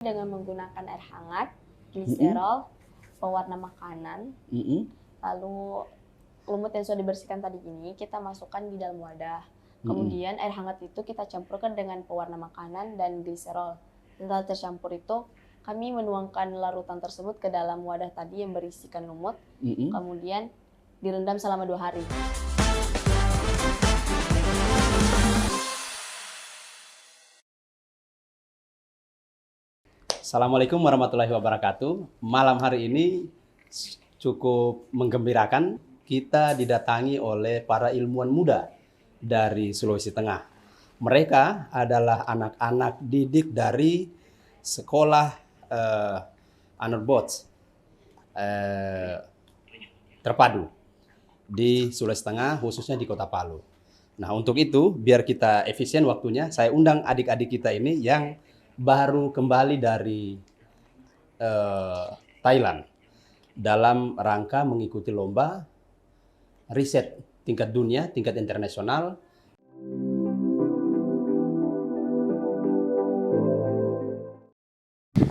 dengan menggunakan air hangat, gliserol, pewarna makanan, lalu lumut yang sudah dibersihkan tadi ini kita masukkan di dalam wadah. Kemudian air hangat itu kita campurkan dengan pewarna makanan dan gliserol. Setelah tercampur itu, kami menuangkan larutan tersebut ke dalam wadah tadi yang berisikan lumut, kemudian direndam selama 2 hari. Assalamualaikum warahmatullahi wabarakatuh. Malam hari ini cukup menggembirakan. Kita didatangi oleh para ilmuwan muda dari Sulawesi Tengah. Mereka adalah anak-anak didik dari sekolah Anorbots terpadu di Sulawesi Tengah, khususnya di Kota Palu. Nah, untuk itu, biar kita efisien waktunya, saya undang adik-adik kita ini yang baru kembali dari Thailand dalam rangka mengikuti lomba riset tingkat dunia, tingkat internasional.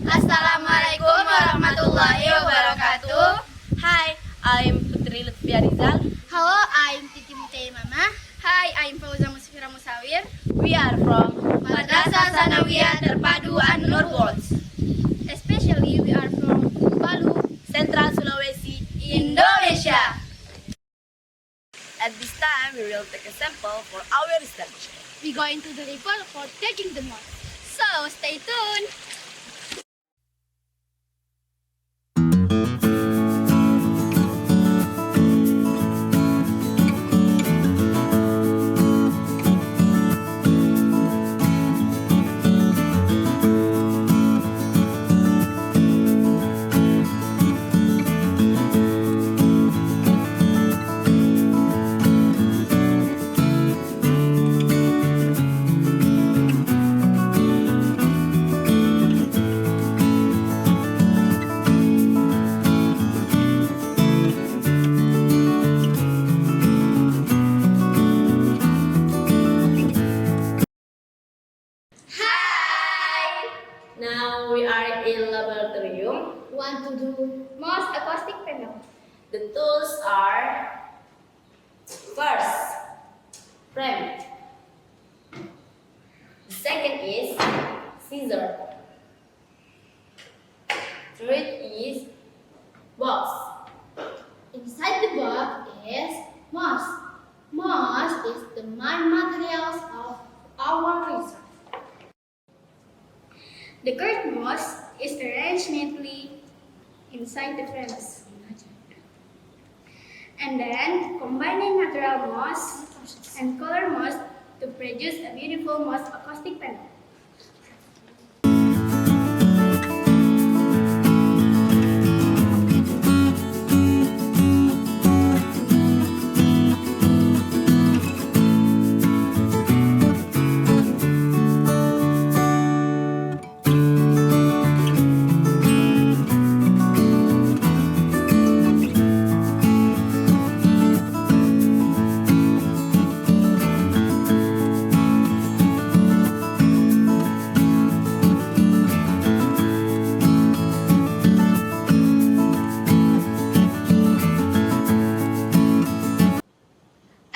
Assalamualaikum warahmatullahi wabarakatuh. Hi, I'm Putri Lutfia Rizal. Hello, I'm Titi Mutay Mama. Hi, I'm Fauza Musfira Musawir. We are from Madrasah Sanawiyah Terpadu An-Nurbots. Especially we are from Palu, Central Sulawesi, Indonesia. At this time, we will take a sample for our research. We go into the river for taking the moth. So stay tuned. Now we are in laboratorium. Want to do moth acoustic panel. The tools are first, frame. The second is scissor. Third is box. Inside the box is moss. Moss is the main materials of our research. The curved moss is arranged neatly inside the frames. And then combining natural moss and color moss to produce a beautiful moss acoustic panel.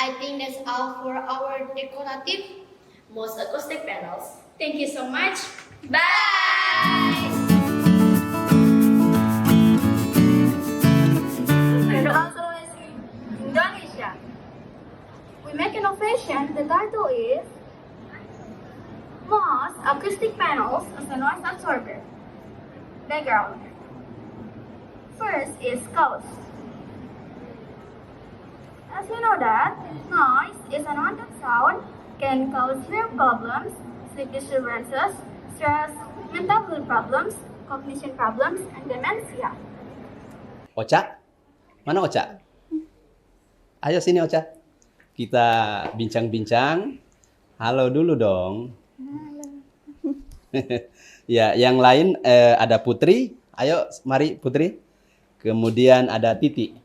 I think that's all for our decorative Most acoustic panels. Thank you so much. Bye! Sulawesi, Indonesia. We make innovation. The title is Moss Acoustic Panels as a Noise Absorber. Background. First is cause. As we know that noise is an unwanted sound can cause hearing problems, sleep disturbances, stress, mental health problems, cognition problems, and dementia. Ocha? Mana Ocha? Ayo sini Ocha. Kita bincang-bincang. Halo dulu dong. Halo. Ya, yang lain ada Putri. Ayo, mari Putri. Kemudian ada Titi.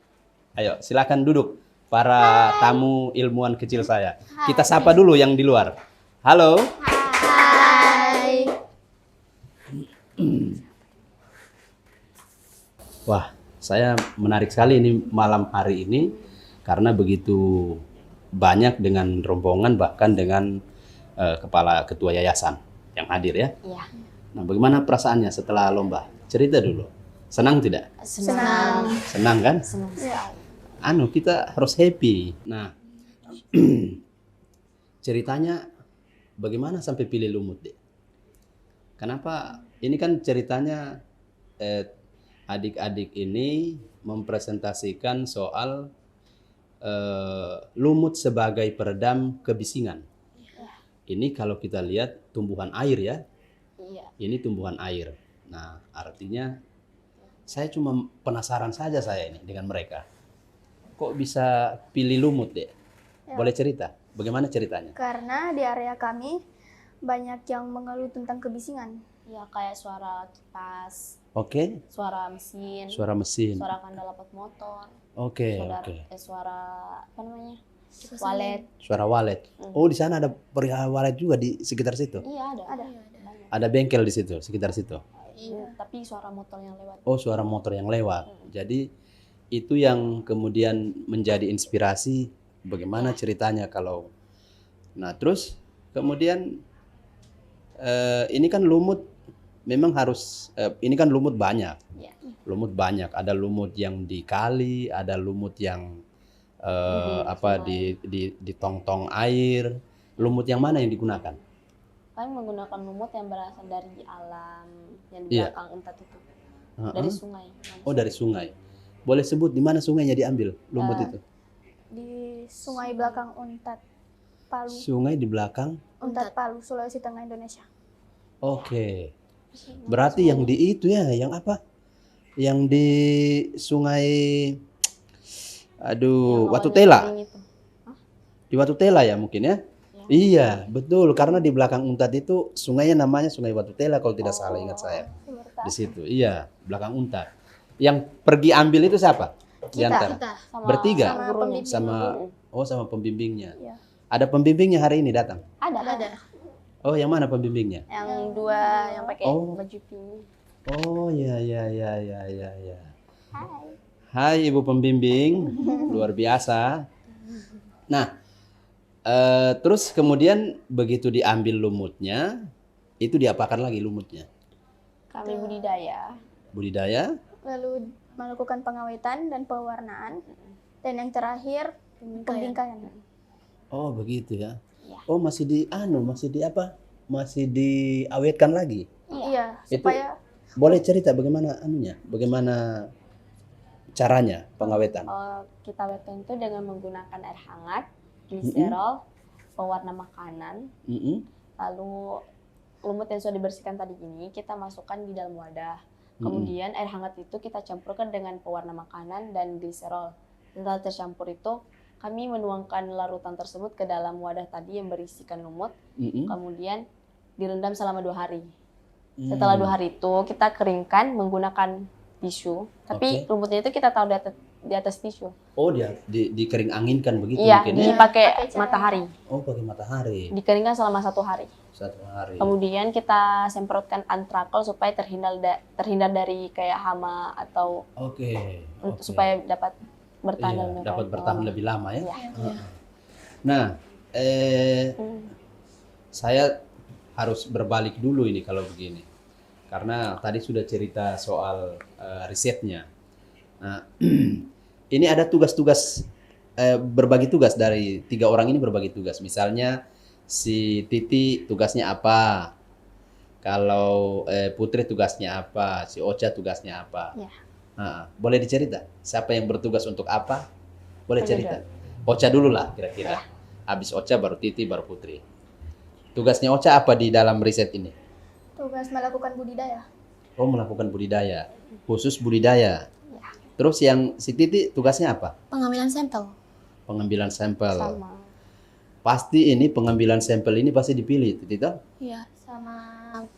Ayo, silakan duduk. Para tamu ilmuwan kecil saya. Kita sapa dulu yang di luar. Halo. Hai. Wah, saya menarik sekali ini malam hari ini karena begitu banyak dengan rombongan bahkan dengan kepala ketua yayasan yang hadir ya. Iya. Nah, bagaimana perasaannya setelah lomba? Cerita dulu. Senang tidak? Senang. Senang kan? Senang sekali. Kita harus happy. Nah, ceritanya bagaimana sampai pilih lumut, Dek? Kenapa? Ini kan ceritanya adik-adik ini mempresentasikan soal lumut sebagai peredam kebisingan. Ini kalau kita lihat tumbuhan air ya. Iya. Ini tumbuhan air. Nah, artinya saya cuma penasaran saja saya ini dengan mereka. Kok bisa pilih lumut, Dek? Boleh cerita? Bagaimana ceritanya? Karena di area kami banyak yang mengeluh tentang kebisingan. Ya kayak suara kipas, Oke. suara mesin, Suara mesin. suara kandang pot motor, Oke, suara, oke. suara apa namanya? Walet. Suara walet. Oh, di sana ada perihal walet juga di sekitar situ. Iya ada. Ada. Banyak. Ada bengkel di situ, sekitar situ. Iya. Tapi suara motor yang lewat. Oh, suara motor yang lewat. Jadi itu yang kemudian menjadi inspirasi bagaimana ceritanya kalau. Nah, terus kemudian ini kan lumut memang harus ini kan lumut banyak. Iya. Lumut banyak. Ada lumut yang di kali, ada lumut yang di tong-tong air. Lumut yang mana yang digunakan? Kami menggunakan lumut yang berasal dari alam yang di Iya. belakang Untat itu. Uh-uh. Dari sungai. Oh, dari sungai. Boleh sebut di mana sungainya diambil lumut itu? Di sungai belakang Untat Palu. Sungai di belakang. Untat Palu, Sulawesi Tengah, Indonesia. Oke. Berarti yang di itu ya, yang apa? Yang di sungai Yang Watu awalnya Tela. kering itu. Di Watu Tela ya mungkin ya? Iya, betul. Karena di belakang Untat itu sungainya namanya Sungai Watu Tela kalau tidak salah ingat saya. Di situ. Iya, belakang Untat. Yang pergi ambil itu siapa? Di antara? Sama Bertiga? sama gurunya. Sama pembimbingnya. Iya. Ada pembimbingnya hari ini datang? Ada. Oh, yang mana pembimbingnya? Yang dua yang pakai Oh. baju pink. Oh, ya. Hai. Hai Ibu Pembimbing, luar biasa. Nah, terus kemudian begitu diambil lumutnya, itu diapakan lagi lumutnya? Kami budidaya. Budidaya? Lalu melakukan pengawetan dan pewarnaan. Dan yang terakhir, pembingkaian. Oh, begitu ya. Iya. Oh, masih di apa? Masih diawetkan lagi. Iya, Itu- supaya Boleh cerita bagaimana anunya? Bagaimana caranya pengawetan? Kita wetkan itu dengan menggunakan air hangat, gliserol, pewarna makanan, Mm-mm. lalu lumut yang sudah dibersihkan tadi ini kita masukkan di dalam wadah. Kemudian air hangat itu kita campurkan dengan pewarna makanan dan gliserol. Setelah tercampur itu kami menuangkan larutan tersebut ke dalam wadah tadi yang berisikan lumut. Mm-mm. Kemudian direndam selama 2 hari. Setelah 2 hari itu kita keringkan menggunakan tisu. Tapi Oke. lumutnya itu kita taruh di atas tisu. Oh, dia dikering anginkan begitu Iya, mungkin ya? dipakai Pakai matahari. Oh, pakai matahari. Dikeringkan selama 1 hari. 1 hari. Kemudian kita semprotkan antrakol supaya terhindar dari kayak hama atau Oke. supaya dapat bertahan Iya, lebih dapat lama. bertahan lebih lama ya. Iya. Nah, Hmm. saya harus berbalik dulu ini kalau begini. Karena tadi sudah cerita soal risetnya. Nah, ini ada tugas-tugas, berbagi tugas dari 3 orang ini berbagi tugas. Misalnya si Titi tugasnya apa, kalau Putri tugasnya apa, si Ocha tugasnya apa. Ya. Nah, boleh dicerita siapa yang bertugas untuk apa? Boleh Ocha cerita. Ocha dulu lah kira-kira. Habis Ocha baru Titi baru Putri. Tugasnya Ocha apa di dalam riset ini? tugas melakukan budidaya. Oh, melakukan budidaya. Khusus budidaya. Terus yang si Titi tugasnya apa? Pengambilan sampel. Pengambilan sampel. Sama. Pasti ini pengambilan sampel ini pasti dipilih, Titi toh? Iya, sama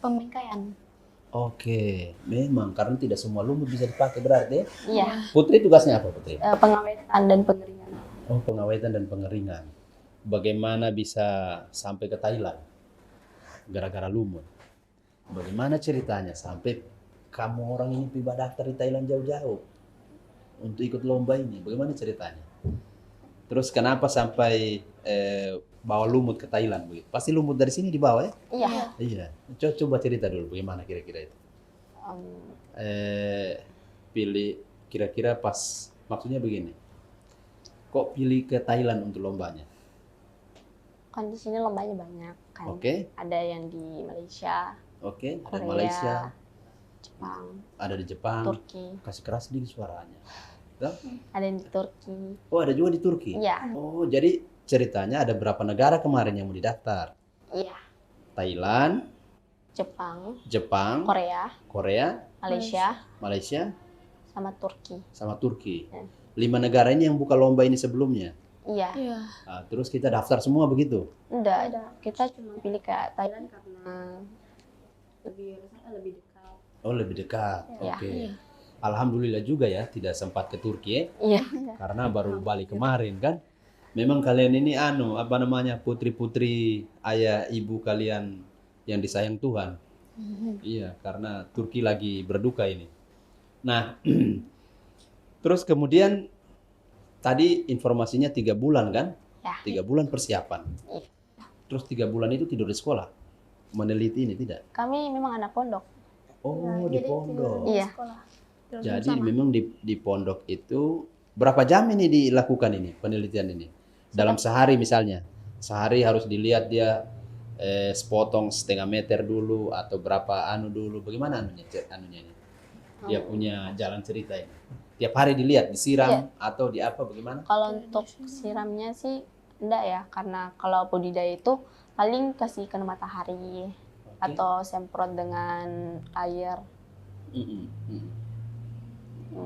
pembingkaian. Oke, memang karena tidak semua lumut bisa dipakai berarti. Iya, Putri tugasnya apa, Putri? pengawetan dan pengeringan. Oh, pengawetan dan pengeringan. Bagaimana bisa sampai ke Thailand? Gara-gara lumut. Bagaimana ceritanya sampai kamu orang ini tiba daftar di Thailand jauh-jauh untuk ikut lomba ini? Bagaimana ceritanya? Terus kenapa sampai bawa lumut ke Thailand begitu? Pasti lumut dari sini dibawa ya? Iya. Iya. Coba cerita dulu bagaimana kira-kira itu. Pilih kira-kira pas, maksudnya begini. Kok pilih ke Thailand untuk lombanya? Kan di sini lombanya banyak kan. Oke. Ada yang di Malaysia, Oke, ada Korea, Malaysia, Jepang, ada di Jepang. Turki. Kasih keras sedikit suaranya. Tuh. Ada yang di Turki. Oh, ada juga di Turki? Iya. Oh, jadi ceritanya ada berapa negara kemarin yang mau didaftar? Iya. Thailand, Jepang, Korea, Malaysia, sama Turki. sama Turki. Ya. 5 negara ini yang buka lomba ini sebelumnya. Iya. Nah, terus kita daftar semua begitu? Enggak, kita cuma pilih ke Thailand karena lebih dekat. Oh, lebih dekat. Iya. Oke. Alhamdulillah juga ya, tidak sempat ke Turki ya. Iya. Karena baru balik kemarin kan. Memang kalian ini putri-putri ayah ibu kalian yang disayang Tuhan. Iya, karena Turki lagi berduka ini. Nah, terus kemudian tadi informasinya 3 bulan kan? Ya. 3 bulan persiapan. Iya. Terus 3 bulan itu tidur di sekolah? Meneliti ini tidak? Kami memang anak pondok. Oh, di Jadi pondok. tidur di Iya. sekolah. Tidur Jadi sama. memang di pondok itu berapa jam ini dilakukan ini penelitian ini? Dalam sehari misalnya, sehari harus dilihat dia sepotong setengah meter dulu atau berapa dulu, bagaimana anunya ini? Dia punya jalan cerita ini. Tiap hari dilihat, disiram atau di apa bagaimana? Kalau untuk siramnya sih enggak ya, karena kalau budidaya itu paling kasih kena matahari atau semprot dengan air.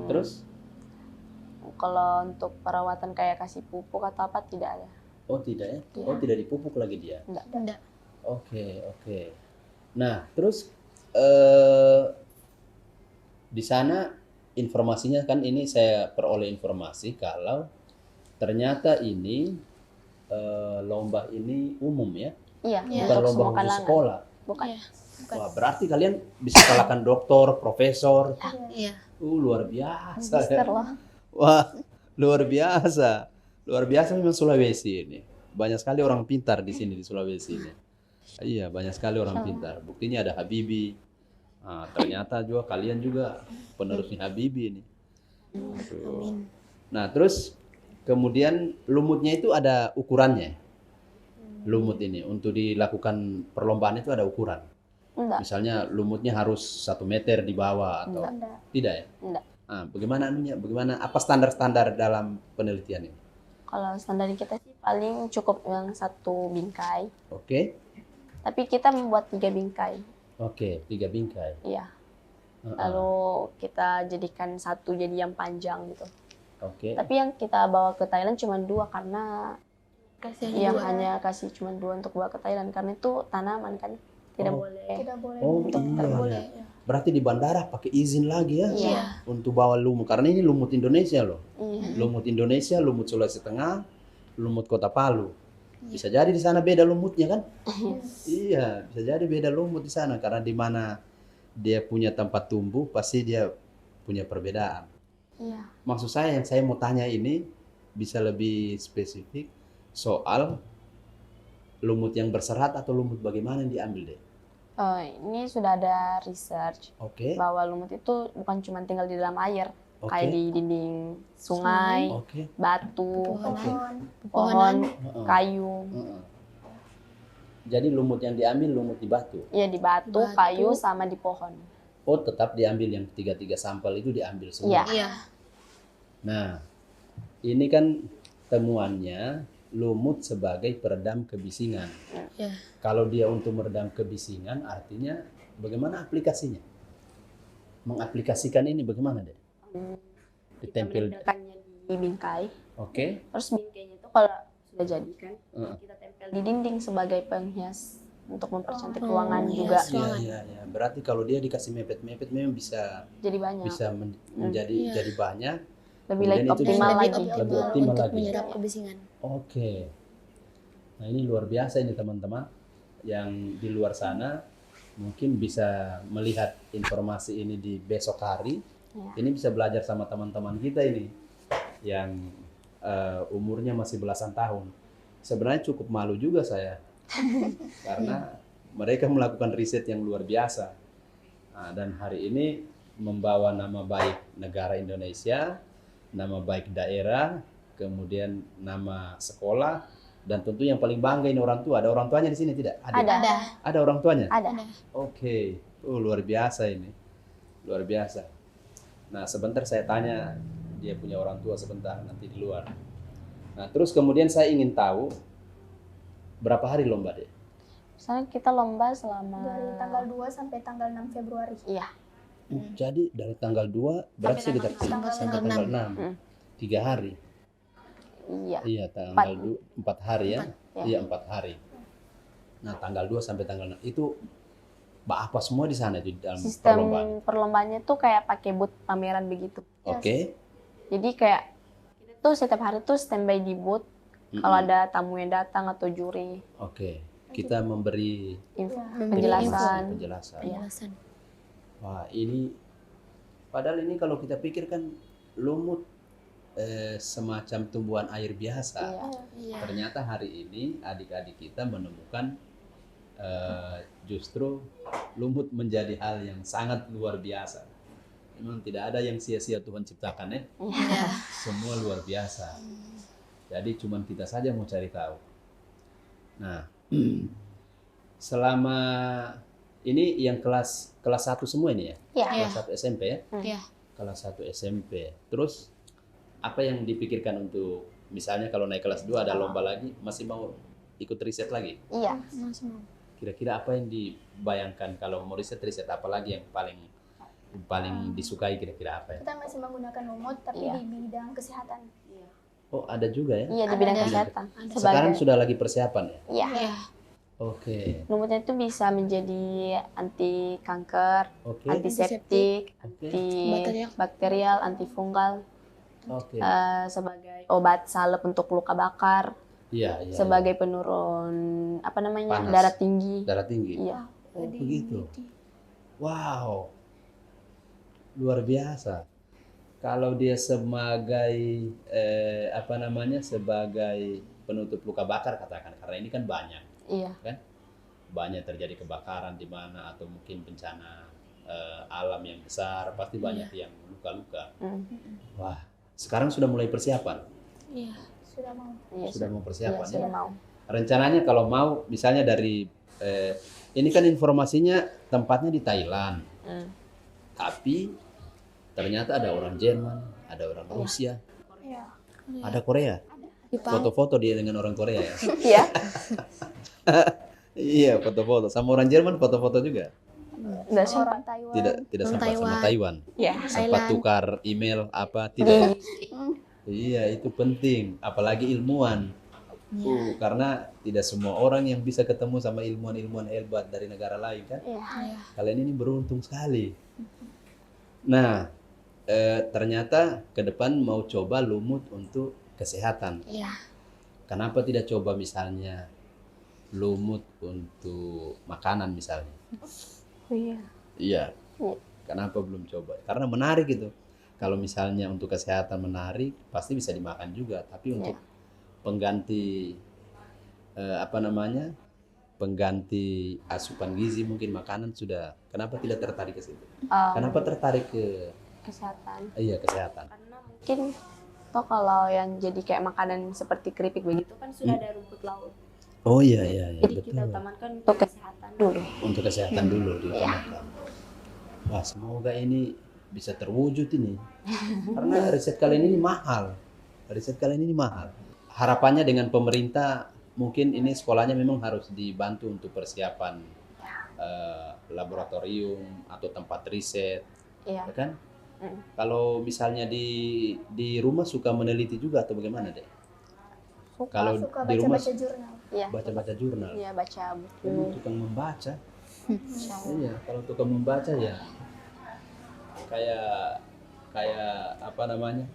Terus? Kalau untuk perawatan kayak kasih pupuk atau apa tidak ada. Oh tidak ya? Oh tidak dipupuk lagi dia? Enggak. Oke. Nah terus di sana informasinya kan ini saya peroleh informasi kalau ternyata ini lomba ini umum ya? Iya, Bukan untuk lomba semua khusus kalangan. sekolah. Bukan. Iya. Wah berarti kalian bisa kalahkan doktor, profesor. Iya. Luar biasa. Magister loh. Wah, luar biasa. Luar biasa memang Sulawesi ini. Banyak sekali orang pintar di sini di Sulawesi ini. Iya, banyak sekali orang pintar. Buktinya ada Habibie. Nah, ternyata juga kalian juga penerusnya Habibie ini. Aduh. Nah, terus kemudian lumutnya itu ada ukurannya. Lumut ini untuk dilakukan perlombaan itu ada ukuran. Enggak. Misalnya lumutnya harus 1 meter di bawah atau Enggak. tidak ya? Enggak. Nah, bagaimana anunya? Bagaimana apa standar-standar dalam penelitian ini? Kalau standar kita sih paling cukup yang 1 bingkai. Oke. Tapi kita membuat 3 bingkai. Oke, 3 bingkai. Iya. Heeh. Lalu kita jadikan 1 jadi yang panjang gitu. Oke. Tapi yang kita bawa ke Thailand cuma 2 karena Kasih yang dua. hanya kasih cuma 2 untuk bawa ke Thailand karena itu tanaman kan tidak Oh. boleh. Tidak boleh. Oh, Tidak iya. boleh. Berarti di bandara pakai izin lagi ya? Iya. Untuk bawa lumut. Karena ini lumut Indonesia loh. Iya. Lumut Indonesia, lumut Sulawesi Tengah, lumut Kota Palu. Bisa jadi di sana beda lumutnya kan? Iya, bisa jadi beda lumut di sana karena di mana dia punya tempat tumbuh pasti dia punya perbedaan. Iya. Maksud saya yang saya mau tanya ini bisa lebih spesifik soal lumut yang berserat atau lumut bagaimana yang diambil deh. Oh, ini sudah ada research Oke. bahwa lumut itu bukan cuma tinggal di dalam air, Oke. kayak di dinding sungai, Oke. batu, Pohon. pohon, Heeh. kayu. Heeh. Jadi lumut yang diambil lumut di batu. Iya, di batu, Batu. kayu, sama di pohon. Oh, tetap diambil yang 3 sampel itu diambil semua. Iya. Iya. Nah, ini kan temuannya lumut sebagai peredam kebisingan. Iya. Kalau dia untuk meredam kebisingan, artinya bagaimana aplikasinya? Mengaplikasikan ini bagaimana deh? Kita Ditempel. menempelkannya di bingkai. Oke. Terus bingkainya itu kalau sudah jadi kan, Heeh. kita tempel di dinding sebagai penghias untuk mempercantik Oh, ruangan iya. juga. Iya, iya, iya. Berarti kalau dia dikasih mepet-mepet memang bisa Jadi banyak. menjadi Iya. jadi banyak. Lebih Kemudian itu optimal lebih lagi. Lebih optimal untuk lagi. menyerap kebisingan. Oke. Nah, ini luar biasa ini teman-teman yang di luar sana mungkin bisa melihat informasi ini di besok hari. Ini bisa belajar sama teman-teman kita ini yang umurnya masih belasan tahun. Sebenarnya cukup malu juga saya karena mereka melakukan riset yang luar biasa. Nah, dan hari ini membawa nama baik negara Indonesia, nama baik daerah, kemudian nama sekolah, dan tentu yang paling bangga ini orang tua. Ada orang tuanya di sini tidak? Ada. Ada orang tuanya? Ada. Oke. Luar biasa ini. Luar biasa. Nah, sebentar saya tanya dia punya orang tua sebentar nanti di luar. Nah, terus kemudian saya ingin tahu berapa hari lomba deh? Misalnya kita lomba selama Dari tanggal 2 sampai tanggal 6 Februari. Iya. Jadi dari tanggal 2 berarti sekitar sampai tanggal 6. 3 hari. Iya. Iya, tanggal 4 hari ya. Ya. Iya, 4 hari. Nah, tanggal 2 sampai tanggal 6 itu apa semua di sana itu dalam Sistem perlombaan? perlombaannya tuh kayak pakai booth pameran begitu. Oke. Jadi kayak kita tuh setiap hari tuh standby di booth kalau ada tamu yang datang atau juri. Oke. Kita memberi Penjelasan. penjelasan. Penjelasan. Wah, ini padahal ini kalau kita pikir kan lumut semacam tumbuhan air biasa. Iya. Iya. Ternyata hari ini adik-adik kita menemukan justru lumut menjadi hal yang sangat luar biasa. Memang tidak ada yang sia-sia Tuhan ciptakan ya. Iya. Semua luar biasa. Jadi cuman kita saja mau cari tahu. Nah, selama ini yang kelas 1 semua ini ya? Iya. Kelas 1 SMP ya? Iya. Kelas 1 SMP. Terus apa yang dipikirkan untuk misalnya kalau naik kelas 2 ada lomba lagi, masih mau ikut riset lagi? Iya. Kira-kira apa yang dibayangkan kalau mau riset apa lagi yang paling disukai, kira-kira apa ya? Kita masih menggunakan lumut tapi Iya. di bidang kesehatan. Oh, ada juga ya? Iya, di bidang Ada. kesehatan. Sekarang sudah lagi persiapan ya? Iya. Iya. Oke. Lumutnya itu bisa menjadi anti kanker, Oke. antiseptik, Oke. anti Bakterial. bakterial, antifungal, Oke. sebagai obat salep untuk luka bakar, Iya, iya. sebagai penurun apa namanya Panas. darah tinggi. Darah tinggi. Iya. Oh, begitu. Wow. Luar biasa. Kalau dia sebagai sebagai penutup luka bakar katakan, karena ini kan banyak, Iya. kan? Banyak terjadi kebakaran di mana atau mungkin bencana alam yang besar, pasti banyak yang luka-luka. Wah, sekarang sudah mulai persiapan. Iya. Sudah mau. Iya, Sudah mau persiapan iya, ya. sudah mau. Rencananya kalau mau misalnya dari ini kan informasinya tempatnya di Thailand. Tapi ternyata ada orang Jerman, ada orang Rusia, Iya. ada Korea. Jepang. Foto-foto dia dengan orang Korea ya. Iya. Iya, foto-foto sama orang Jerman, foto-foto juga. Udah sempat. Orang Taiwan. Tidak sempat sama Taiwan. Iya. Sempat Thailand. tukar email apa tidak. Di- Iya, itu penting, apalagi ilmuwan. Karena tidak semua orang yang bisa ketemu sama ilmuwan-ilmuwan hebat dari negara lain kan. Iya. Kalian ini beruntung sekali. Nah, ternyata ke depan mau coba lumut untuk kesehatan. Iya. Kenapa tidak coba misalnya lumut untuk makanan misalnya? Iya. Iya. Iya. Kenapa belum coba? Karena menarik itu. Kalau misalnya untuk kesehatan menarik, pasti bisa dimakan juga. Tapi untuk pengganti pengganti asupan gizi mungkin makanan sudah. Kenapa tidak tertarik ke situ? Kenapa tertarik ke Kesehatan. kesehatan? Karena mungkin toh kalau yang jadi kayak makanan seperti keripik begitu kan sudah ada rumput laut. Oh iya Jadi betul. kita utamakan untuk kesehatan dulu. Untuk kesehatan dulu diutamakan. Wah, semoga ini bisa terwujud ini. Karena riset kalian ini mahal. Riset kalian ini mahal. Harapannya dengan pemerintah mungkin ini sekolahnya memang harus dibantu untuk persiapan laboratorium atau tempat riset, Iya. ya kan? Kalau misalnya di rumah suka meneliti juga atau bagaimana deh? Kalau Suka di rumah baca-baca jurnal. Iya. baca-baca jurnal, Iya, baca buku. tukang membaca. Iya, kalau tukang membaca ya kayak apa namanya?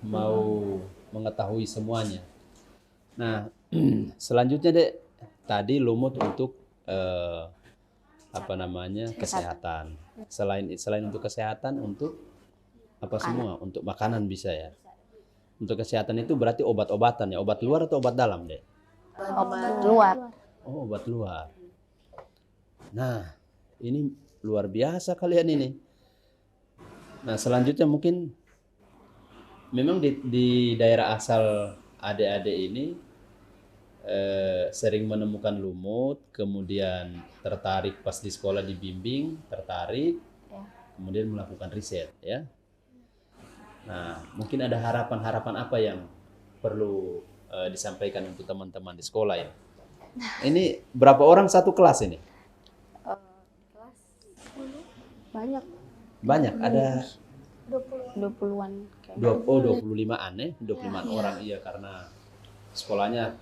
Mau mengetahui semuanya. Nah, selanjutnya Dek, tadi lumut untuk apa namanya kesehatan. Selain untuk kesehatan, untuk apa semua? Untuk makanan bisa ya. Untuk kesehatan itu berarti obat-obatan ya. Obat luar atau obat dalam deh? Obat luar. Oh, obat luar. Nah, ini luar biasa kalian ini. Nah, selanjutnya mungkin memang di daerah asal adik-adik ini sering menemukan lumut, kemudian tertarik pas di sekolah dibimbing, tertarik, kemudian melakukan riset ya. Nah, mungkin ada harapan-harapan apa yang perlu disampaikan untuk teman-teman di sekolah ya? Ini berapa orang satu kelas ini? Banyak. Banyak, ada 20-an. 25-an ya, 25-an orang iya karena sekolahnya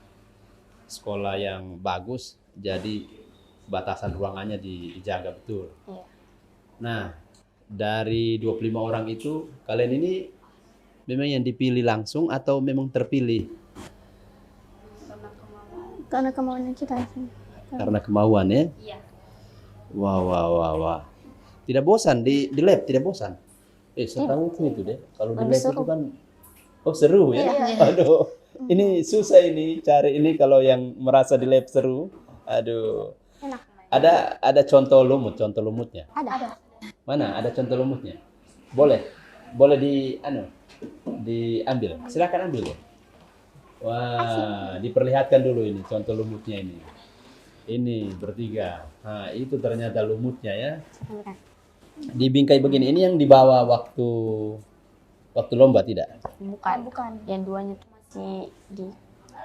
sekolah yang bagus, jadi batasan ruangannya dijaga betul. Iya. Nah, dari 25 orang itu, kalian ini memang yang dipilih langsung atau memang terpilih? Karena kemauannya kita sih. Karena kemauan ya? Iya. Wah. Tidak bosan di lab, tidak bosan? Setahu itu deh, kalau di lab itu kan, oh seru ya? Aduh, ini susah ini, cari ini kalau yang merasa di lab seru. Aduh. Enak. Ada contoh lumutnya? Ada. Mana? Ada contoh lumutnya? Boleh diambil. Silakan ambil ya. Wah, diperlihatkan dulu ini contoh lumutnya ini. Ini bertiga. Nah, itu ternyata lumutnya ya. Dibingkai begini. Ini yang dibawa waktu lomba tidak? Bukan. Yang duanya itu masih di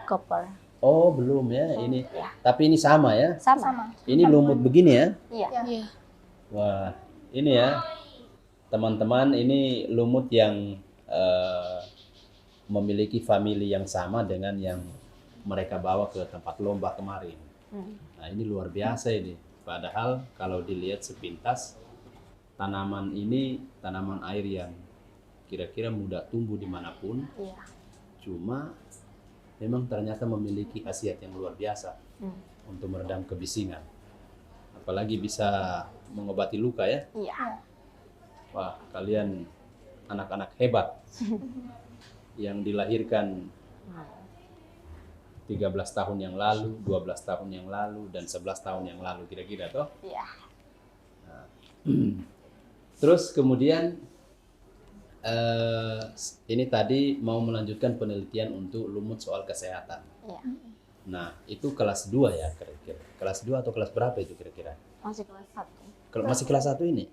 koper. Oh, belum ya. Ini. Tapi ini sama ya? Sama. Ini lumut begini ya? Iya. Wah, ini ya. Teman-teman, ini lumut yang memiliki famili yang sama dengan yang mereka bawa ke tempat lomba kemarin. Nah, ini luar biasa ini. Padahal kalau dilihat sepintas, tanaman ini tanaman air yang kira-kira mudah tumbuh dimanapun. Iya. Cuma memang ternyata memiliki khasiat yang luar biasa untuk meredam kebisingan. Apalagi bisa mengobati luka ya. Iya. Wah, kalian anak-anak hebat yang dilahirkan 13 tahun yang lalu, 12 tahun yang lalu, dan 11 tahun yang lalu kira-kira toh. Iya. Nah, terus kemudian ini tadi mau melanjutkan penelitian untuk lumut soal kesehatan. Iya. Nah, itu kelas 2 ya kira-kira. Kelas 2 atau kelas berapa itu kira-kira? Masih kelas 1. Kalau masih kelas 1 ini?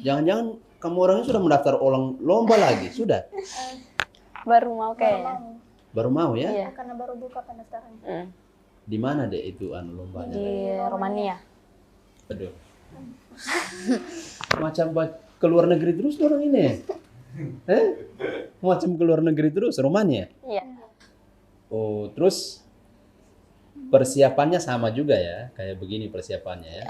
Jangan-jangan kamu orangnya sudah mendaftar ulang lomba lagi? Sudah? Baru mau kayaknya. Baru mau ya? Iya. Karena baru buka pendaftarannya. Di mana deh itu lombanya? Di Romania. Aduh. Macam ke luar negeri terus orang ini. Macam ke luar negeri terus, Romania? Iya. Oh, terus persiapannya sama juga ya? Kayak begini persiapannya ya?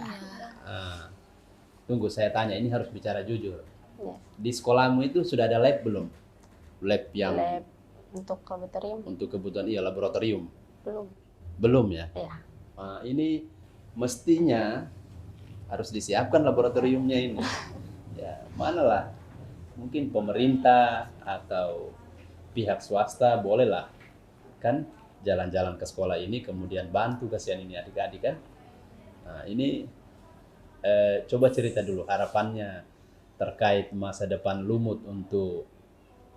Tunggu, saya tanya, ini harus bicara jujur. Iya. Di sekolahmu itu sudah ada lab belum? Lab yang Lab untuk laboratorium untuk kebutuhan laboratorium? belum. Belum ya? Iya. Nah, ini mestinya harus disiapkan laboratoriumnya ini. Ya, manalah. Mungkin pemerintah atau pihak swasta bolehlah kan jalan-jalan ke sekolah ini kemudian bantu kasihan ini adik-adik kan. Nah, ini coba cerita dulu harapannya terkait masa depan lumut untuk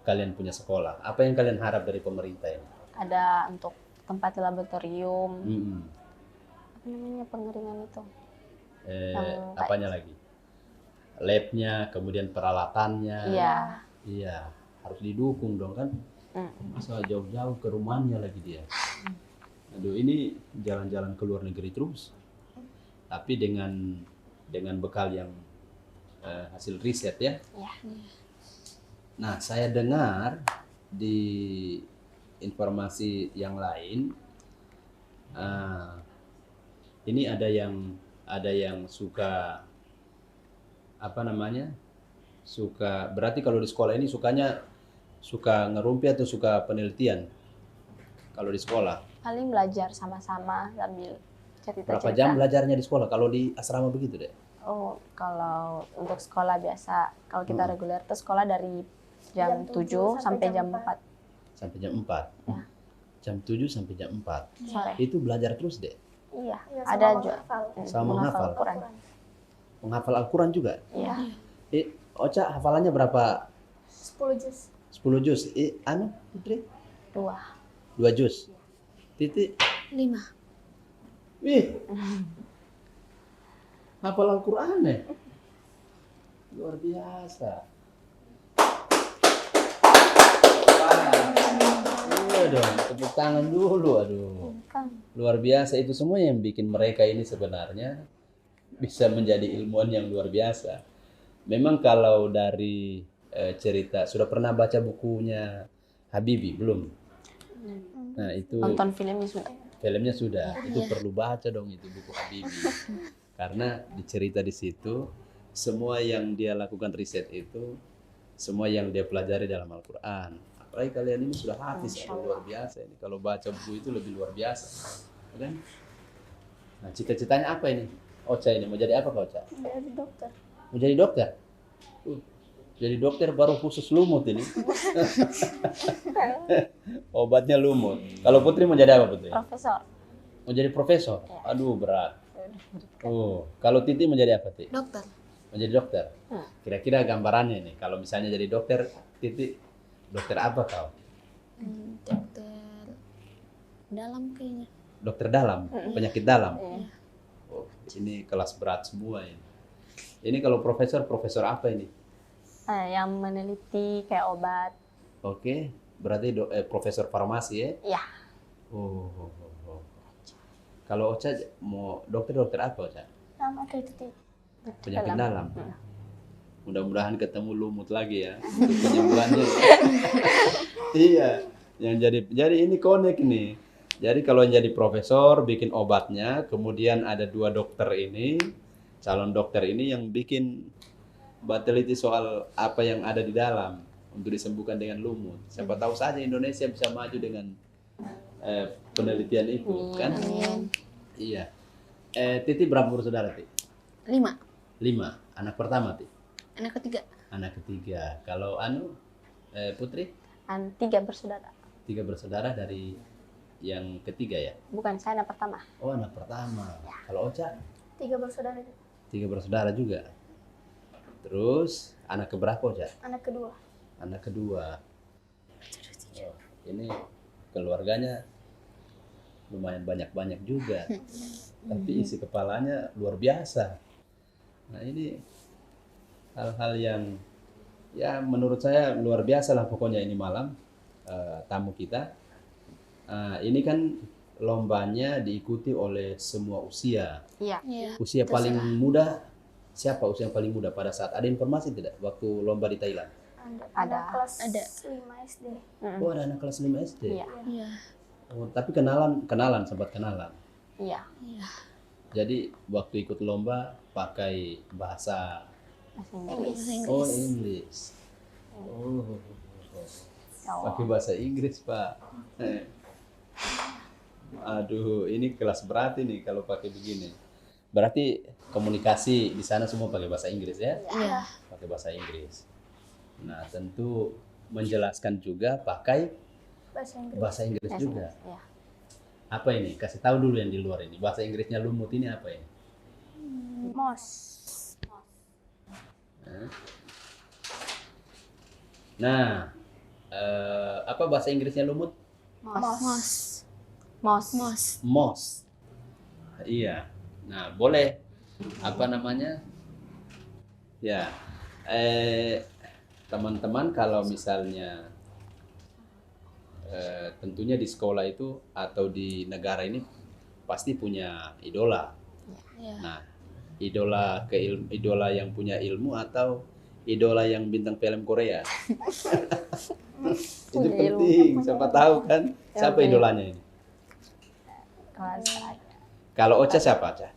kalian punya sekolah. Apa yang kalian harap dari pemerintah ini? Ada untuk tempat laboratorium. Mm-mm. Apa namanya pengeringan itu? Apanya lagi? Labnya, kemudian peralatannya. Iya. Iya, harus didukung dong kan. Masa jauh-jauh ke rumahnya lagi dia. Aduh, ini jalan-jalan ke luar negeri terus. Tapi dengan bekal yang hasil riset ya. Iya. Nah, saya dengar di informasi yang lain, ini ada yang suka apa namanya? Berarti kalau di sekolah ini suka ngerumpi atau suka penelitian? Kalau di sekolah. Paling belajar sama-sama sambil cerita-cerita. Berapa jam belajarnya di sekolah kalau di asrama begitu deh? Oh, kalau untuk sekolah biasa, kalau kita reguler tuh sekolah dari jam 7 sampai jam 4 Sampai jam 4. Ya. Jam 7 sampai jam 4. sore. Itu belajar terus deh. Iya, Iya, ada sama juga menghafal. Sama menghafal. Quran. Menghafal Al-Quran juga. Iya. Ocha hafalannya berapa? 10 juz. 10 juz. Anu, Putri? 2. 2 juz. Titi? 5. Wih. Hafal Al-Quran ya? Luar biasa. Iya dong, tepuk tangan dulu, aduh. Luar biasa, itu semua yang bikin mereka ini sebenarnya bisa menjadi ilmuwan yang luar biasa. Memang kalau dari cerita, sudah pernah baca bukunya Habibie? Belum? Nah itu Nonton filmnya sudah. filmnya sudah, itu perlu baca dong itu buku Habibie. Karena dicerita di situ, semua yang dia lakukan riset itu, semua yang dia pelajari dalam Al-Quran. Apalagi kalian ini sudah hafiz, luar biasa ini. Kalau baca buku itu lebih luar biasa, kan? Nah, cita-citanya apa ini? Ocha ini mau jadi apa kau, Ocha? Jadi dokter. Mau jadi dokter? Jadi dokter baru khusus lumut ini. Obatnya lumut. Kalau Putri mau jadi apa, Putri? Profesor. Mau jadi profesor? Aduh, berat. Oh, kalau Titi mau jadi apa, Titi? Dokter. Mau jadi dokter? Kira-kira gambarannya nih, kalau misalnya jadi dokter, Titi, dokter apa kau? Dokter dalam kayaknya. Dokter dalam, penyakit dalam. Oh, ini kelas berat semua ini. Ini kalau profesor, profesor apa ini? Yang meneliti kayak obat. Oke, berarti profesor farmasi ya? Iya. Oh. Kalau Ocha mau dokter apa, Ocha? Nama Titi. Penyakit dalam. Mudah-mudahan ketemu lumut lagi ya. Untuk penyembuhannya. Iya, yang jadi ini connect nih. Jadi kalau yang jadi profesor bikin obatnya, kemudian ada 2 dokter ini, calon dokter ini yang bikin teliti soal apa yang ada di dalam untuk disembuhkan dengan lumut. Siapa tahu saja Indonesia bisa maju dengan penelitian itu, kan? Iya. Titi berapa bersaudara, Titi? 5. 5. Anak pertama, Titi? Anak ketiga. Anak ketiga. Kalau Putri? 3 bersaudara. 3 bersaudara dari yang ketiga ya? Bukan, saya anak pertama. Oh, anak pertama. Kalau Ocha? 3 bersaudara. 3 bersaudara juga. Terus anak keberapa, Ocha? Anak kedua. Anak kedua. Oh, ini keluarganya lumayan banyak-banyak juga. Tapi isi kepalanya luar biasa. Nah, ini hal-hal yang ya menurut saya luar biasa lah pokoknya ini malam tamu kita. Ini kan lombanya diikuti oleh semua usia. Iya. Iya. Usia paling muda, siapa usia yang paling muda pada saat ada informasi tidak waktu lomba di Thailand? Ada. Kelas Ada. 5 SD. Oh, ada anak kelas 5 SD. Iya. Iya. Oh, tapi sempat kenalan. Iya. Iya. Jadi waktu ikut lomba pakai bahasa Bahasa Inggris. Oh, pakai bahasa Inggris, Pak. Aduh, ini kelas berat ini kalau pakai begini. Berarti komunikasi di sana semua pakai bahasa Inggris ya? Iya. Pakai bahasa Inggris. Nah, tentu menjelaskan juga pakai bahasa Inggris juga. Iya. Apa ini? Kasih tahu dulu yang di luar ini. Bahasa Inggrisnya lumut ini apa ini? Mos. Nah, apa bahasa Inggrisnya lumut? Mos. Mos. Moss. Iya. Nah, boleh apa namanya? Ya, teman-teman kalau misalnya tentunya di sekolah itu atau di negara ini pasti punya idola. Iya. Nah, idola yang punya ilmu atau idola yang bintang film Korea. Itu penting. Siapa tahu kan siapa idolanya ini? Kalau Ocha siapa, Ocha?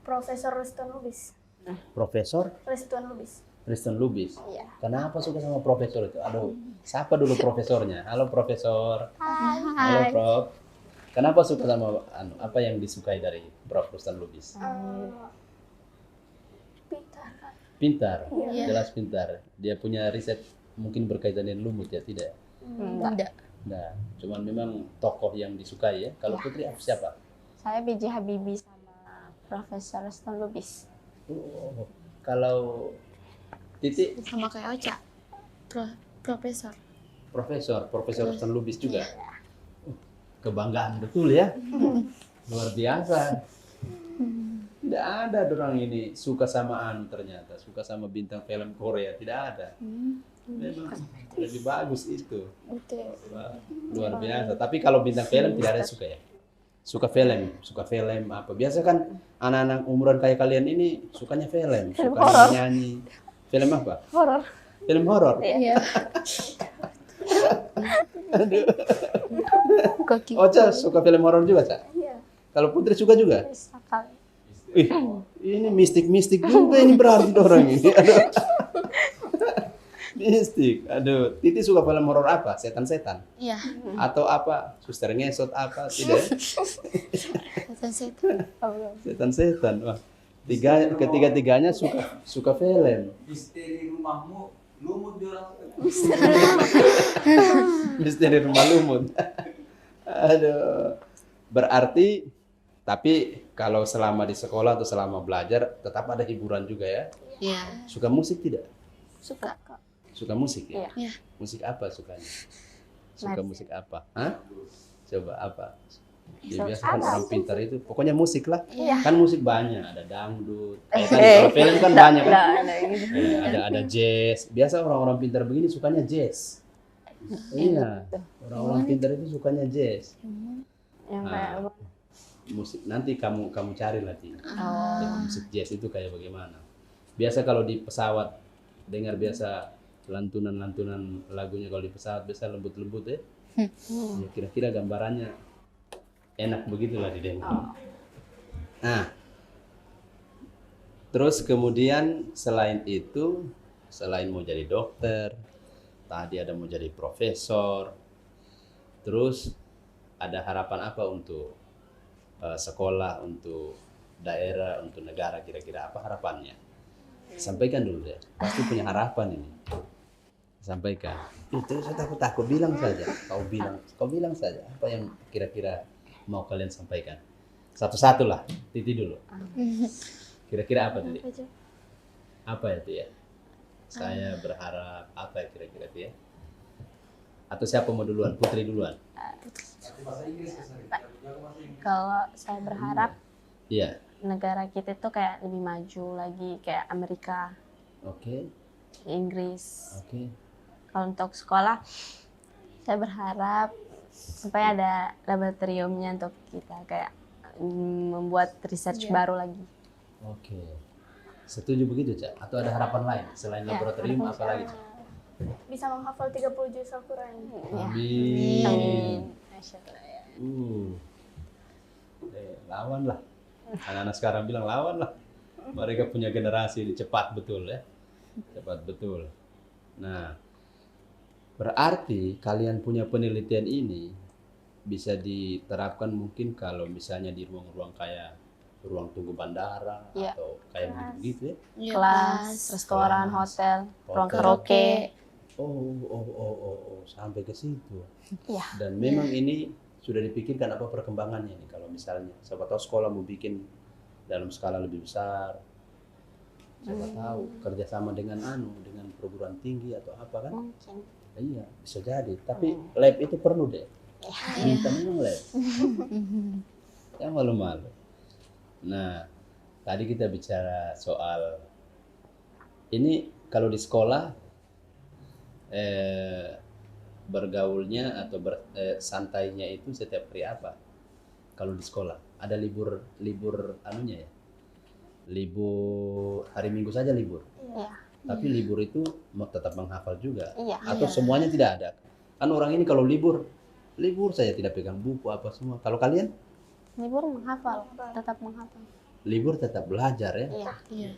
Profesor Riston Lubis. Profesor Riston Lubis. Riston Lubis. Iya. Kenapa suka sama profesor itu? Aduh, siapa dulu profesornya? Halo Profesor. Halo Prof. Kenapa suka sama apa yang disukai dari Prof Riston Lubis? Pintar, Iya. jelas pintar. Dia punya riset mungkin berkaitan dengan lumut ya, tidak? Enggak. Nah, cuman memang tokoh yang disukai ya. Kalau Putri siapa? Saya B.J. Habibie sama Profesor Stone Lubis. Oh, kalau Titi Sama kayak Ocha. Profesor. Profesor Stan Lubis juga. Kebanggaan betul ya. Luar biasa. Tidak ada orang ini suka sama ternyata, suka sama bintang film Korea, tidak ada. Memang lebih bagus itu. Betul. Wah, luar biasa. Tapi kalau bintang film tidak ada suka ya. Suka film apa. Biasa kan anak-anak umuran kayak kalian ini sukanya film, suka nyanyi. Film apa? Horor. Film horor. Iya. Aduh. Kaki. Ocha suka film horor juga, Cak? Iya. Kalau Putri suka juga? Sekali. Ih, ini mistik-mistik juga ini berarti orang ini. Aduh. Mistik. Aduh, Titi suka film horor apa? Setan-setan? Iya. Atau apa? Suster ngesot apa? Tidak. Setan. Setan-setan. Wah. Ketiga-tiganya suka film. Misteri rumahmu lumut di orang. Misteri rumah lumut. Aduh. Berarti tapi kalau selama di sekolah atau selama belajar tetap ada hiburan juga ya. Iya. Suka musik tidak? Suka. Suka musik ya? Iya. Musik apa sukanya? Suka musik apa? Hah? Coba apa? Ya, biasa kan orang pintar itu pokoknya musik lah. Kan musik banyak, ada dangdut. Kalau film kan banyak kan. Ada jazz. Biasa orang-orang pintar begini sukanya jazz. Iya. Orang-orang pintar itu sukanya jazz. Yang kayak Musik nanti kamu cari nanti. Musik jazz itu kayak bagaimana? Biasa kalau di pesawat dengar biasa lantunan lagunya kalau di pesawat biasa lembut-lembut ya. Ya kira-kira gambarannya enak begitulah didengar. Nah, terus kemudian selain itu, selain mau jadi dokter, tadi ada mau jadi profesor, terus ada harapan apa untuk sekolah, untuk daerah, untuk negara, kira-kira apa harapannya? Sampaikan dulu deh, pasti punya harapan ini. Sampaikan. Itu saya takut bilang saja. Kau bilang saja apa yang kira-kira mau kalian sampaikan. Satu-satu lah, Titi dulu. Kira-kira apa tadi? Apa itu ya? Saya berharap apa ya kira-kira itu ya? Atau siapa mau duluan? Putri duluan. kalau saya berharap Iya. negara kita itu kayak lebih maju lagi kayak Amerika, Oke. Inggris. Oke. Kalau untuk sekolah, saya berharap supaya ada laboratoriumnya untuk kita kayak membuat research baru lagi. Oke. Setuju begitu, Cak? Atau ada harapan lain selain laboratorium apa lagi, Cak? Bisa menghafal 30 juz Al-Quran. Amin. Amin. Masya Allah, ya. Lawan lah. Anak-anak sekarang bilang lawan lah. Mereka punya generasi ini cepat betul ya. Cepat betul. Nah, berarti kalian punya penelitian ini bisa diterapkan mungkin kalau misalnya di ruang-ruang kayak ruang tunggu bandara Iya. atau kayak begitu ya. Iya, Kelas, restoran, hotel, ruang karaoke. Oh, sampai ke situ. Iya. Dan memang ini sudah dipikirkan apa perkembangannya nih kalau misalnya siapa tahu sekolah mau bikin dalam skala lebih besar. Siapa tahu kerjasama dengan dengan perguruan tinggi atau apa kan? Mungkin. Iya, bisa jadi. Tapi lab itu perlu deh. Minta memang lab. Yang malu-malu. Nah, tadi kita bicara soal ini kalau di sekolah bergaulnya atau santainya itu setiap hari apa? Kalau di sekolah ada libur anunya ya? Libur hari Minggu saja libur. Iya. Tapi libur itu tetap menghafal juga. Iya. Atau semuanya tidak ada. Kan orang ini kalau libur saya tidak pegang buku apa semua. Kalau kalian Libur menghafal, tetap menghafal. libur tetap belajar ya. Iya. Iya.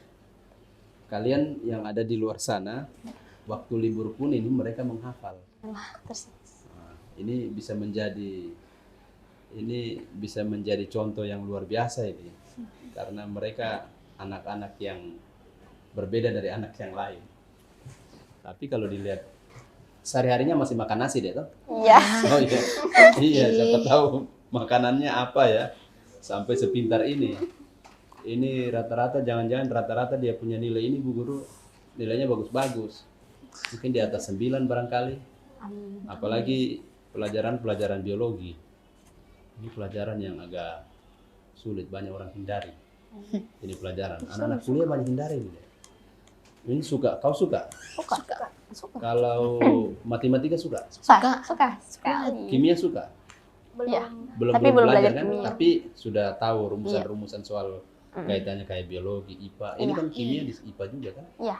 Kalian yang ada di luar sana waktu libur pun ini mereka menghafal. Wah, terus. Nah, ini bisa menjadi contoh yang luar biasa ini. Karena mereka anak-anak yang berbeda dari anak yang lain. Tapi kalau dilihat sehari-harinya masih makan nasi deh toh? Iya. Oh iya. Iya, siapa tahu makanannya apa ya sampai sepintar ini. Ini rata-rata jangan-jangan rata-rata dia punya nilai ini Bu Guru, nilainya bagus-bagus. Mungkin di atas 9 barangkali. Apalagi pelajaran biologi. Ini pelajaran yang agak sulit, banyak orang hindari. Ini pelajaran. Anak-anak kuliah banyak hindari ini. Ini suka, kau suka? Suka. Kalau matematika suka? Suka sekali. Kimia suka? Iya. Belum Tapi belum belajar kan? kimia. Tapi sudah tahu rumusan-rumusan soal kaitannya kayak biologi, IPA. Ini kan kimia di IPA juga kan? Iya.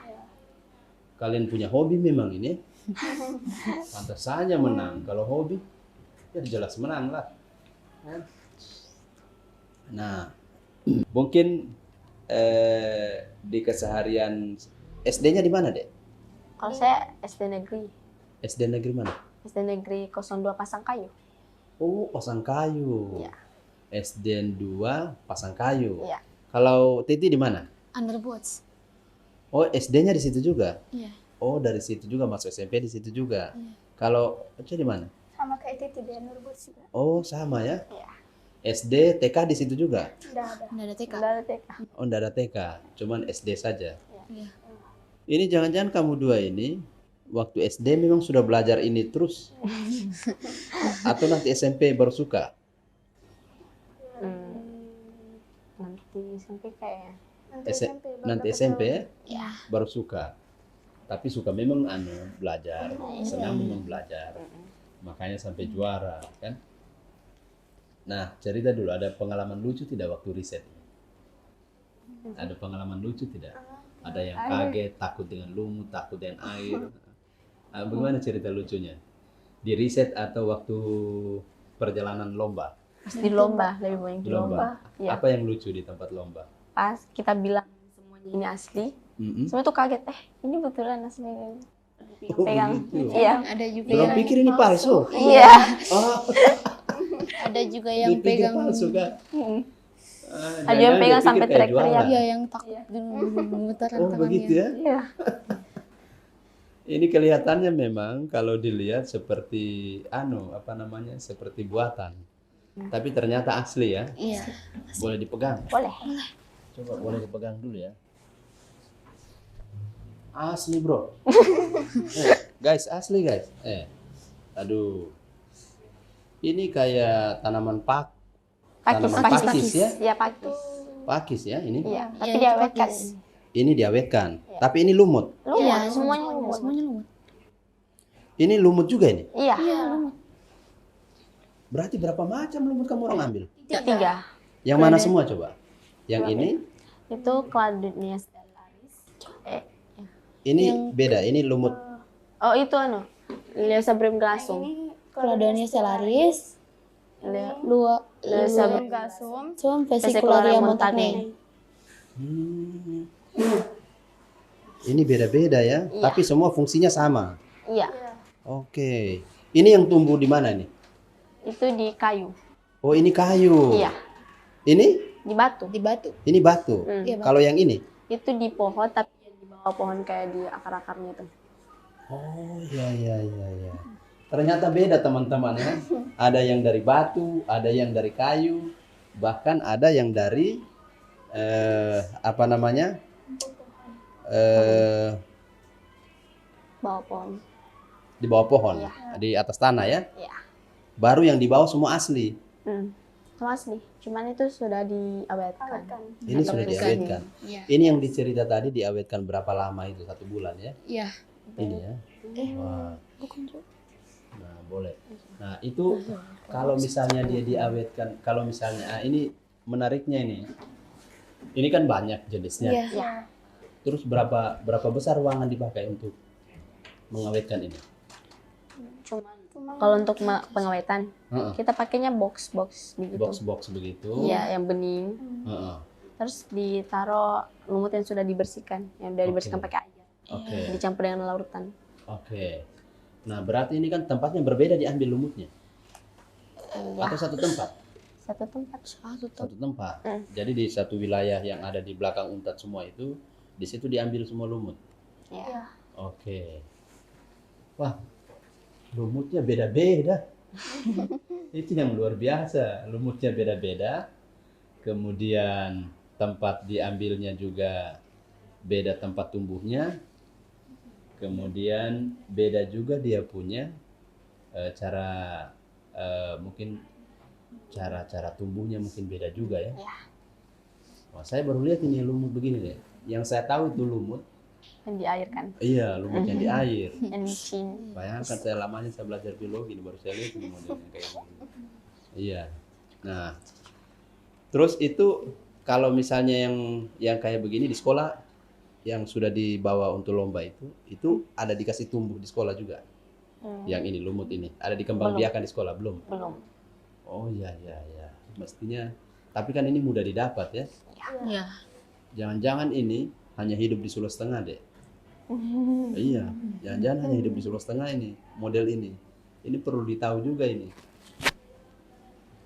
Kalian punya hobi memang ini. Pantas saja menang. Kalau hobi, ya jelas menang lah. Nah, mungkin di keseharian SD-nya di mana, Dek? Kalau saya SD negeri. SD negeri mana? SD negeri 02 Pasangkayu. Oh, Pasangkayu. Iya. SD 2 Pasangkayu. Iya. Kalau Titi di mana? Underbots. Oh, SD-nya di situ juga. Iya. Oh, dari situ juga masuk SMP di situ juga. Kalau Oce di mana? Sama kayak Titi di Nurbut juga. Oh, sama ya? Iya. SD, TK di situ juga. Udah ada. Nggak ada TK. Udah ada TK. Oh, enggak ada TK, cuman SD saja. Iya. Ini jangan-jangan kamu dua ini waktu SD memang sudah belajar ini terus? Atau nanti SMP baru suka? Nanti SMP kayaknya. Nanti SMP ya? Iya. Baru suka. Tapi suka memang belajar, senang memang belajar. Makanya sampai juara kan? Nah, cerita dulu, ada pengalaman lucu tidak waktu riset? Ada pengalaman lucu tidak? Ada yang kaget, takut dengan lumut, takut dengan air. Bagaimana cerita lucunya? Di riset atau waktu perjalanan lomba? Di lomba, lebih banyak Di di lomba. Iya. Apa yang lucu di tempat lomba? Pas kita bilang semuanya ini asli, semua tuh kaget. Ini betulan asli. Oh, Pegang. begitu. Iya. Ada juga Belum yang pikir ini palsu. Iya. Oh, ada juga yang dipikir pegang. palsu kan? Ada yang pegang sampai teriak-teriak. Iya, yang takut gemetaran Oh, tangannya. begitu ya? Iya. Ini kelihatannya memang kalau dilihat seperti seperti buatan. Tapi ternyata asli ya. Iya. Boleh dipegang? Boleh. Coba boleh dipegang dulu ya. Asli, Bro. Guys, asli, guys. Aduh. Ini kayak tanaman pakis ya? Iya, pakis. Pakis ya ini. Iya, tapi itu diawetkan. pakis. Ini diawetkan. Tapi ini lumut. Lumut, Iya, semuanya lumut. Semuanya lumut. Ini lumut juga ini. Iya. Iya, lumut. Berarti berapa macam lumut kamu orang ambil? 3. Yang mana semua coba? Yang ini? Itu Cladonia stellaris. Ini beda. Ini lumut. Oh, itu Leosebrim glassum. Cladonia stellaris. Leosebrim Gasum. Suam vesicularia vesicularia montane. montane. Ini beda-beda ya. Iya. Tapi semua fungsinya sama. Iya. Oke. Ini yang tumbuh di mana nih? Itu di kayu. Oh, ini kayu. Iya. Ini? Di batu. Di batu. Ini batu. Iya, Bang. Kalau yang ini? Itu di pohon, tapi di bawah pohon kayak di akar-akarnya tuh. Oh, iya. Ternyata beda teman-teman ya. Ada yang dari batu, ada yang dari kayu, bahkan ada yang dari Bawah pohon. di bawah pohon, Iya. di atas tanah ya. Iya. Baru yang di bawah semua asli. Sama asli. Cuman itu sudah diawetkan. Ini Atau sudah bukan. diawetkan. Iya. Ini yang dicerita tadi diawetkan berapa lama itu? 1 bulan ya? Iya. Ini ya. Wah. Nah, boleh. Nah, itu kalau misalnya dia diawetkan, kalau misalnya ini menariknya ini. Ini kan banyak jenisnya. Iya. Terus berapa besar ruangan dipakai untuk mengawetkan ini? Cuman kalau untuk pengawetan, Heeh. kita pakainya box begitu. Box begitu. Iya, yang bening. Heeh. Terus ditaruh lumut yang sudah dibersihkan, yang sudah dibersihkan Oke. pakai air, Oke. dicampur dengan larutan. Oke. Nah, berarti ini kan tempatnya berbeda diambil lumutnya. Atau satu tempat? Satu tempat. Satu tempat. Jadi di satu wilayah yang ada di belakang Untat semua itu Di situ diambil semua lumut. Ya. Oke. Wah, lumutnya beda-beda. Itu yang luar biasa. Lumutnya beda-beda. Kemudian tempat diambilnya juga beda tempat tumbuhnya. Kemudian beda juga dia punya cara mungkin cara tumbuhnya mungkin beda juga ya. Wah, saya baru lihat ini lumut begini deh. Yang saya tahu itu lumut Yang di air kan. iya, lumut yang di air. Yang micin. Bayangkan saya lamanya saya belajar biologi, ini baru saya lihat ini modelnya kayak gini. Iya. Nah, terus itu kalau misalnya yang kayak begini di sekolah yang sudah dibawa untuk lomba itu ada dikasih tumbuh di sekolah juga. Yang ini lumut ini ada dikembangbiakan di sekolah belum? Belum. Oh iya. Mestinya. Tapi kan ini mudah didapat ya. Iya. Jangan-jangan ini hanya hidup di Sulawesi Tengah deh. Iya, jangan-jangan hanya hidup di Sulawesi Tengah ini, model ini. Ini perlu ditahu juga ini.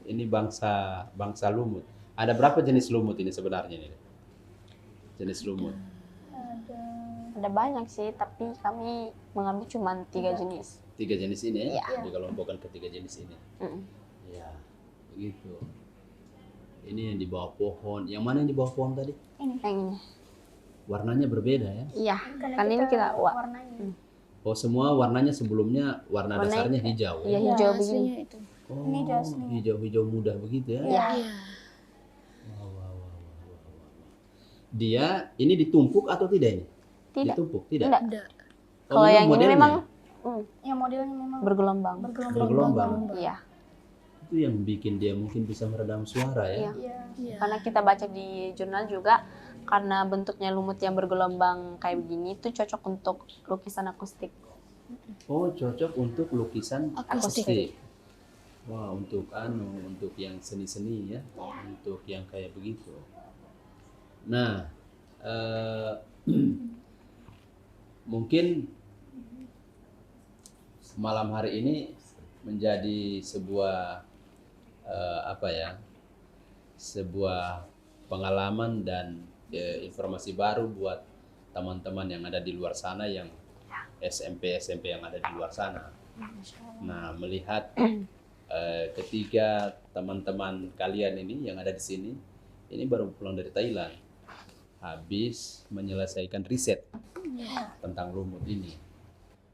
Ini bangsa lumut. Ada berapa jenis lumut ini sebenarnya ini? Jenis lumut. Ada banyak sih, tapi kami mengambil cuma 3 jenis. 3 jenis ini ya? Iya. Dikelompokkan ke 3 jenis ini. Iya, begitu. Ini yang di bawah pohon. Yang mana yang di bawah pohon tadi? Yang ini. Warnanya berbeda ya? Iya, kan ini kita warnanya. Oh, semua warnanya sebelumnya warna Warna- dasarnya hijau Iya, ya? hijau begini. Aslinya itu. Oh, Ini dia aslinya. hijau-hijau muda begitu ya? Iya. Iya. Wah. Dia ini ditumpuk atau tidak ini? Tidak. Ditumpuk, tidak? Tidak. Ada. Oh, Kalau yang ini modelnya memang Yang modelnya memang bergelombang. bergelombang. Iya. Itu yang bikin dia mungkin bisa meredam suara ya? Iya. Iya. Iya. Karena kita baca di jurnal juga, karena bentuknya lumut yang bergelombang kayak begini itu cocok untuk lukisan akustik. Oh, cocok untuk lukisan Akustik. akustik. Wah, untuk yang seni-seni ya, untuk yang kayak begitu. Nah, mungkin malam hari ini menjadi sebuah sebuah pengalaman dan informasi baru buat teman-teman yang ada di luar sana, yang SMP yang ada di luar sana. Nah, melihat ketiga teman-teman kalian ini yang ada di sini, ini baru pulang dari Thailand, habis menyelesaikan riset tentang lumut ini.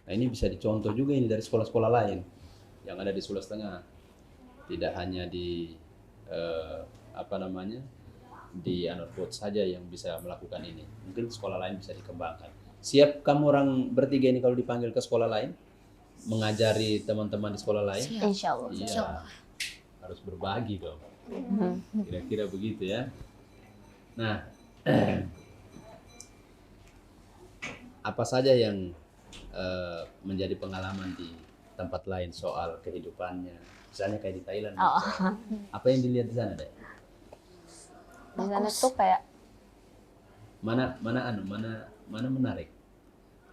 Nah, ini bisa dicontoh juga ini dari sekolah-sekolah lain yang ada di Sulawesi Tengah. Tidak hanya di di Anorpot saja yang bisa melakukan ini. Mungkin sekolah lain bisa dikembangkan. Siap kamu orang bertiga ini kalau dipanggil ke sekolah lain, mengajari teman-teman di sekolah lain? Siap. Insya Allah. Iya, harus berbagi dong. Kira-kira begitu ya. Nah, apa saja yang menjadi pengalaman di tempat lain soal kehidupannya? Misalnya kayak di Thailand. Oh. misalnya. Apa yang dilihat di sana deh? Di sana tuh kayak Mana menarik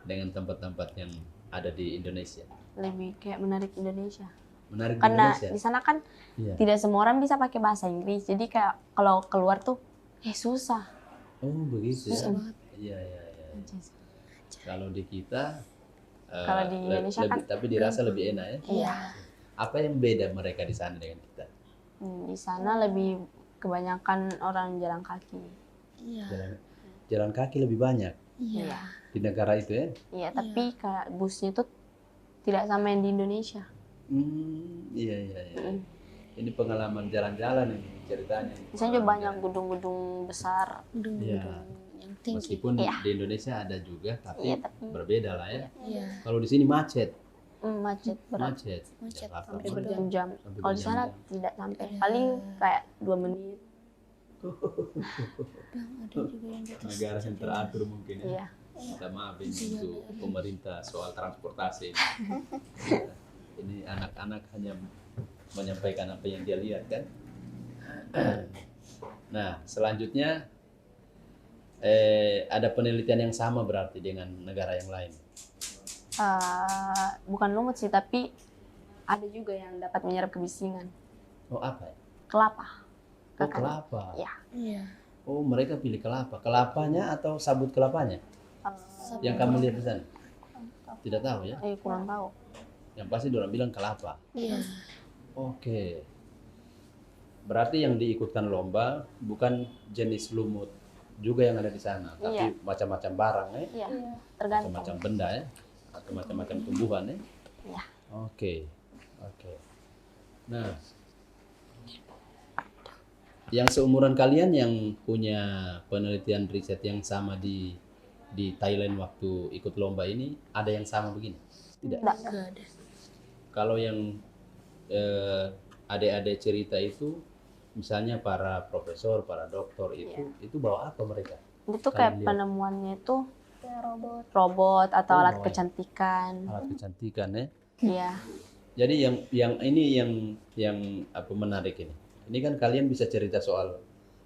dengan tempat-tempat yang ada di Indonesia? lebih kayak menarik Indonesia. Menarik di Karena Indonesia? di sana kan Iya. tidak semua orang bisa pakai bahasa Inggris. Jadi kayak kalau keluar tuh susah. Oh, begitu ya. Susah. Iya. Kalau di kita Kalau di Indonesia kan- tapi dirasa lebih enak ya. Iya. Apa yang beda mereka di sana dengan kita? Di sana lebih kebanyakan orang jalan kaki. Iya. Jalan kaki lebih banyak Iya. di negara itu ya. Iya, tapi kayak busnya tuh tidak sama yang di Indonesia. Iya. Ini pengalaman jalan-jalan ini ceritanya. Di sana juga banyak gedung-gedung besar. Gedung-gedung yang tinggi. Meskipun Iya. di Indonesia ada juga, tapi Iya, tapi berbeda lah ya. Iya. Kalau di sini macet. macet berat. Macet. Macet. Jakarta Sampai macet. berjam-jam. Sampai Kalau di sana berjam-jam. tidak sampai. Paling kayak 2 menit. Ada juga yang di atas. Negara yang teratur mungkin ya. Iya. Minta maaf ini untuk pemerintah soal transportasi ini. Ini anak-anak hanya menyampaikan apa yang dia lihat kan. Nah, selanjutnya ada penelitian yang sama berarti dengan negara yang lain. Bukan lumut sih, tapi ada juga yang dapat menyerap kebisingan. Oh, apa ya? Kelapa. Oh, Kakak. kelapa. Iya. Iya. Oh, mereka pilih kelapa. Kelapanya atau sabut kelapanya? Yang kamu lihat di sana? Tidak tahu ya? Kurang tahu. Yang pasti orang bilang kelapa. Iya. Oke. Berarti yang diikutkan lomba bukan jenis lumut juga yang ada di sana, tapi Iya. macam-macam barang ya, Iya, tergantung. macam-macam benda ya, atau macam-macam tumbuhan ya. Iya. Oke. Oke. Nah, yang seumuran kalian yang punya penelitian riset yang sama di Thailand waktu ikut lomba ini, ada yang sama begini? Tidak. Enggak. Enggak ada. Kalau yang adik-adik cerita itu, misalnya para profesor, para doktor itu bawa apa mereka? Itu Kalian kayak lihat. penemuannya itu Kayak robot. robot atau Oh, alat bawa. kecantikan. Alat kecantikan ya. Iya. Jadi yang ini yang apa menarik ini. Ini kan kalian bisa cerita soal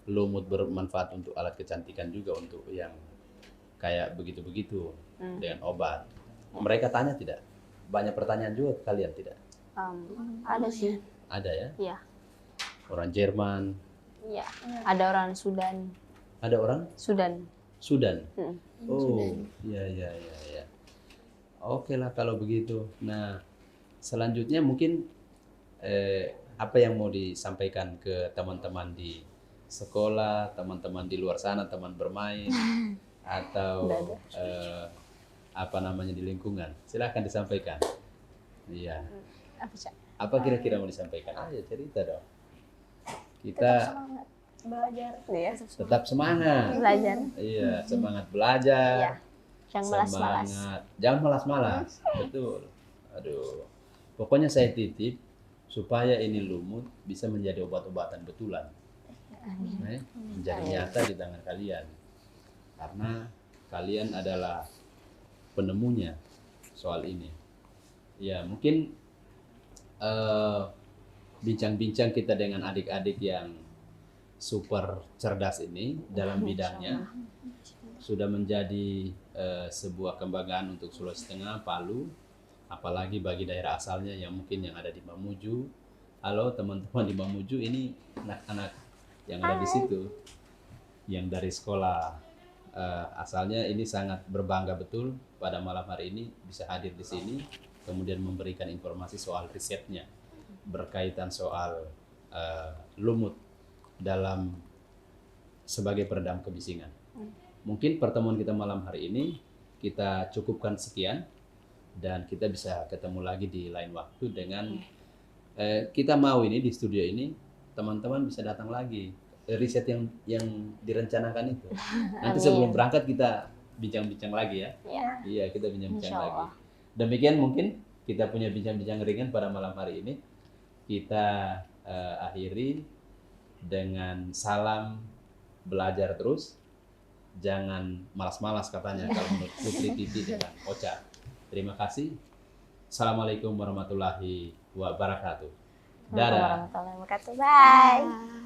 lumut bermanfaat untuk alat kecantikan juga untuk yang kayak begitu-begitu dengan obat. Mereka tanya tidak? Banyak pertanyaan juga ke kalian tidak? Ada sih. Ada ya? Iya. Orang Jerman, Iya. Ada orang Sudan. ada orang Sudan. Sudan. Mm. Oh, iya. Oke lah kalau begitu. Nah, selanjutnya mungkin apa yang mau disampaikan ke teman-teman di sekolah, teman-teman di luar sana, teman bermain, atau apa namanya di lingkungan? Silahkan disampaikan. Iya. Apa kira-kira mau disampaikan? Ayo cerita dong. Kita Semangat belajar. Iya. tetap semangat. Belajar. Iya, semangat belajar. Iya. Jangan malas-malas. Semangat. Jangan malas-malas. Betul. Aduh. Pokoknya saya titip supaya ini lumut bisa menjadi obat-obatan betulan. Menjadi nyata di tangan kalian. Karena kalian adalah penemunya soal ini. Ya, mungkin bincang-bincang kita dengan adik-adik yang super cerdas ini dalam bidangnya sudah menjadi sebuah kebanggaan untuk Sulawesi Tengah, Palu, apalagi bagi daerah asalnya yang mungkin yang ada di Mamuju. Halo teman-teman di Mamuju, ini anak-anak yang ada di situ yang dari sekolah asalnya, ini sangat berbangga betul pada malam hari ini bisa hadir di sini, kemudian memberikan informasi soal risetnya berkaitan soal lumut dalam sebagai peredam kebisingan. Mungkin pertemuan kita malam hari ini kita cukupkan sekian dan kita bisa ketemu lagi di lain waktu dengan kita mau ini di studio ini teman-teman bisa datang lagi riset yang direncanakan itu. Nanti sebelum berangkat kita bincang-bincang lagi ya. Iya, kita bincang-bincang lagi. Demikian mungkin kita punya bincang-bincang ringan pada malam hari ini. Kita akhiri dengan salam belajar terus. Jangan malas-malas katanya kalau menurut Putri Titi dengan Ocha. Terima kasih. Assalamualaikum warahmatullahi wabarakatuh. Dadah. Warahmatullahi wabarakatuh. Bye.